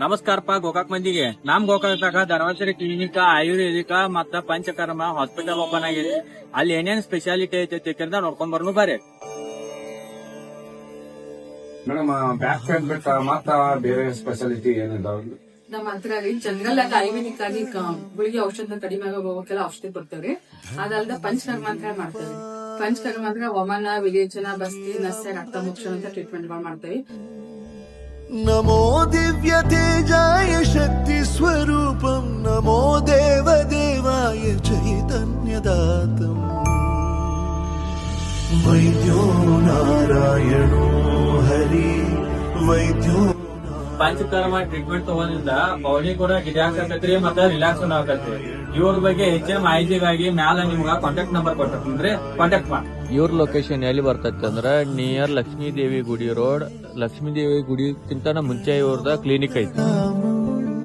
ನಮಸ್ಕಾರಪ್ಪ ಗೋಕಾಕ್ ಮಂದಿಗೆ. ನಮ್ ಗೋಕಾಕ್ದಾಗ ಧರ್ಮಸ್ಥಳ ಕ್ಲಿನಿಕ್, ಆಯುರ್ವೇದಿಕ ಮತ್ತ ಪಂಚಕರ್ಮ ಹಾಸ್ಪಿಟಲ್ ಓಪನ್ ಆಗಿದೆ. ಅಲ್ಲಿ ಏನೇನ್ ಸ್ಪೆಷಾಲಿಟಿ ಐತಿ ನೋಡ್ಕೊಂಡ್ ಬರ್ನು ಬರ್ರಿ. ಮೇಡಮ್ ಬ್ಯಾಕ್ ಪೇನ್ ಬಿಟ್ಟ ಮತ್ತ ಬೇರೆ ಸ್ಪೆಷಾಲಿಟಿ ಏನಿದಾವ? ನಮ್ಮ ಹತ್ರ ರೀ ಜನರಲ್ ಆಗಿ ಆಯುರ್ವೇದಿಕ್ ಆಗಿ ಗುಳಿಗೆ ಔಷಧ ಕಡಿಮೆ ಹೋಗೋಕೆಲ್ಲ ಔಷಧಿ ಕೊಡ್ತೇವ್ರಿ. ಅದಲ್ದ ಪಂಚಕರ್ಮ ಅಂತ ಹೇಳಿ ಮಾಡ್ತೇವೆ. ಪಂಚಕರ್ಮ ಅಂದ್ರೆ ವಮನ, ವಿರೇಚನ, ಬಸ್ತಿ, ನಸ್ಯ, ರಕ್ತ ಮೋಕ್ಷಣ ಅಂತ ಟ್ರೀಟ್ಮೆಂಟ್ ಗಳು ಮಾಡ್ತೇವೆ. ನಮೋ ದಿವ್ಯ ತೇಜಾಯ ಶಕ್ತಿ ಸ್ವರೂಪಂ ನಮೋ ದೇವ ದೇವಾಯ ಚೈತನ್ಯದಾತಂ ವೈದ್ಯೋ ನಾರಾಯಣೋ ಹರಿ ವೈದ್ಯೋ. ಪಂಚಕರ್ಮ ಟ್ರೀಟ್ಮೆಂಟ್ ತಗೋದ್ರಿಂದ ಬಾಡಿ ಕೂಡ ರಿಲ್ಯಾಕ್ಸ್ ಆಗತ್ರಿ ಮತ್ತೆ ರಿಲ್ಯಾಕ್ಸ್ ಆಗತ್ರಿ. ಇವ್ರ ಬಗ್ಗೆ ಹೆಚ್ಚಿನ ಮಾಹಿತಿಗಾಗಿ ಮ್ಯಾಲ ನಿಮ್ಗ ಕಾಂಟ್ಯಾಕ್ಟ್ ನಂಬರ್ ಕೊಟ್ಟಿರ್ತೀನಿ, ಕಾಂಟ್ಯಾಕ್ಟ್ ಮಾಡಿ. ಇವ್ರ ಲೊಕೇಶನ್ ಎಲ್ಲಿ ಬರ್ತೈತಿ ಅಂದ್ರ ನಿಯರ್ ಲಕ್ಷ್ಮೀ ದೇವಿ ಗುಡಿ ರೋಡ್. ಲಕ್ಷ್ಮೀ ದೇವಿ ಗುಡಿಕ್ಕಿಂತ ಮುಂಚೆ ಇವ್ರದ ಕ್ಲಿನಿಕ್ ಐತಿ.